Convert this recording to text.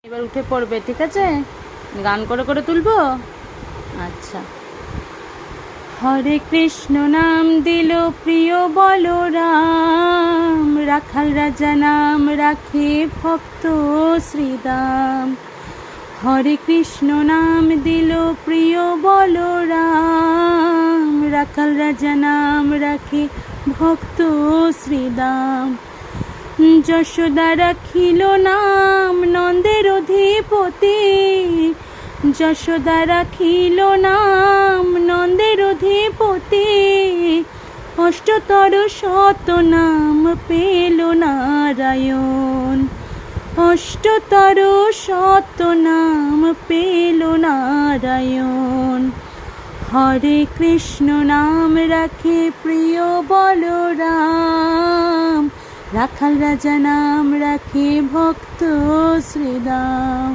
এবার উঠে পড়বে, ঠিক আছে? গান করে করে তুলবো। আচ্ছা। হরে কৃষ্ণ নাম দিল প্রিয় বলরাম, রাখাল রাজা নাম রাখে ভক্ত শ্রীদাম। হরে কৃষ্ণ নাম দিল প্রিয় বলরাম, রাখাল রাজা নাম রাখে ভক্ত শ্রীদাম। যশোদা রাখিল নাম নন্দের অধিপতি, যশোদা রাখিল নাম নন্দের অধিপতি। অষ্টতর শত নাম পেল নারায়ণ, অষ্টতর শত নাম পেল নারায়ণ। হরে কৃষ্ণ নাম রাখে প্রিয় বলরাম, রাখাল রাজা নাম রাখে ভক্ত শ্রীদাম।